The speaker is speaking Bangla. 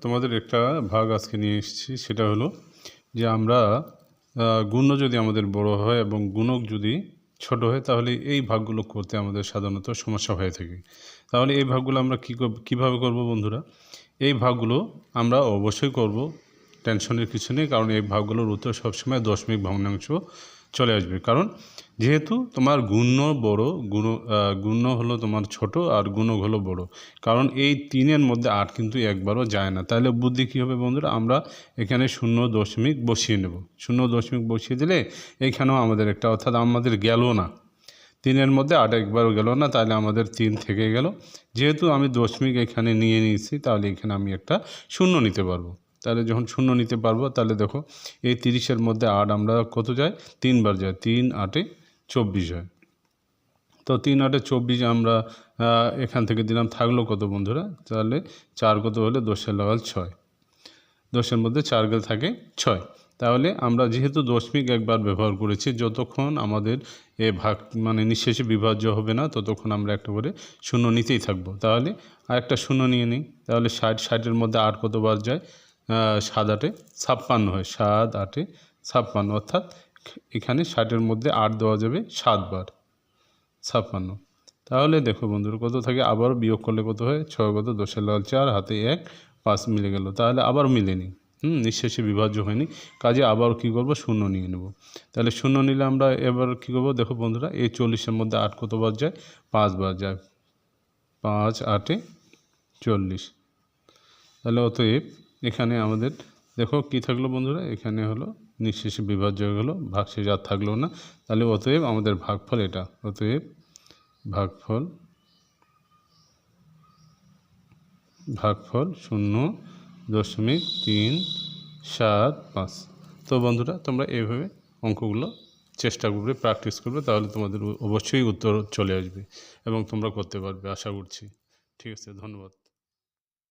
তোমাদের একটা ভাগ আজকে নিয়ে এসেছি, সেটা হলো যে আমরা গুণ্য যদি আমাদের বড় হয় এবং গুণক যদি ছোট হয় তাহলে এই ভাগগুলো করতে আমাদের সাধারণত সমস্যা হয়ে থাকে। তাহলে এই ভাগগুলো আমরা কীভাবে করব বন্ধুরা? এই ভাগগুলো আমরা অবশ্যই করব, টেনশনের কিছু নেই, কারণ এই ভাগগুলোর উত্তর সবসময় দশমিক ভগ্নাংশ চলে আসবে। কারণ যেহেতু তোমার গুণ্য বড়, গুণ্য হলো তোমার ছোট আর গুণক হলো বড়, কারণ এই তিনের মধ্যে 8 কিন্তু একবারও যায় না। তাহলে বুদ্ধি কী হবে বন্ধুরা? আমরা এখানে 0 দশমিক বসিয়ে নেব। 0 দশমিক বসিয়ে দিলে এইখানেও আমাদের একটা, অর্থাৎ আমাদের গেল না, 3-এর মধ্যে 8 একবারও গেল না, তাহলে আমাদের 3 থেকে গেল। যেহেতু আমি দশমিক এখানে নিয়ে নিয়েছি, তাহলে এখানে আমি একটা 0 নিতে পারবো। তাহলে যখন 0 নিতে পারবো, তাহলে দেখো এই 30-এর মধ্যে 8 আমরা কত যায়? 3 বার যায়, 3 8 24 হয়। তো 3 8 24 আমরা এখান থেকে দিলাম, থাকলো কত বন্ধুরা? তাহলে 4 কত হলে 10-এর লাগাল 6, 10-এর মধ্যে 4 গেল থাকে 6। তাহলে আমরা যেহেতু দশমিক একবার ব্যবহার করেছি, যতক্ষণ আমাদের এ ভাগ মানে নিঃশেষে বিভাজ্য হবে না ততক্ষণ আমরা একটা করে 0 নিতেই থাকবো। তাহলে আরেকটা 0 নিয়ে নিই, তাহলে 60, 60-এর মধ্যে 8 কতবার যায়? 7 8 56 হয়, 7 8 56, অর্থাৎ এখানে 60-এর মধ্যে 8 দেওয়া যাবে 7 বার, 56। তাহলে দেখো বন্ধুরা কত থাকে, আবার বিয়োগ করলে কত হয়? 6 কত? 10-এর লাগাল 4, হাতে 1, 5 মিলে গেল। তাহলে আবার মিলেনি, নিঃশেষে বিভাজ্য হয়নি, কাজে আবার কি করব? 0 নিয়ে নেব। তাহলে 0 নিলে আমরা এবার কি করব? দেখো বন্ধুরা, এই 40-এর মধ্যে 8 কতবার যায়? 5 বার যায়, 5 8 40। তাহলে অতএব এখানে আমাদের দেখো কি থাকলো বন্ধুরা? এখানে হলো নিঃশেষে বিভাজ্য হয়ে গেলো, ভাগশেষ আর থাকলো না। তাহলে অতএব আমাদের ভাগফল এটা, অতএব ভাগফল 0.375। তো বন্ধুরা, তোমরা এইভাবে অঙ্কগুলো চেষ্টা করবে, প্র্যাকটিস করবে, তাহলে তোমাদের অবশ্যই উত্তর চলে আসবে এবং তোমরা করতে পারবে, আশা করছি। ঠিক আছে, ধন্যবাদ।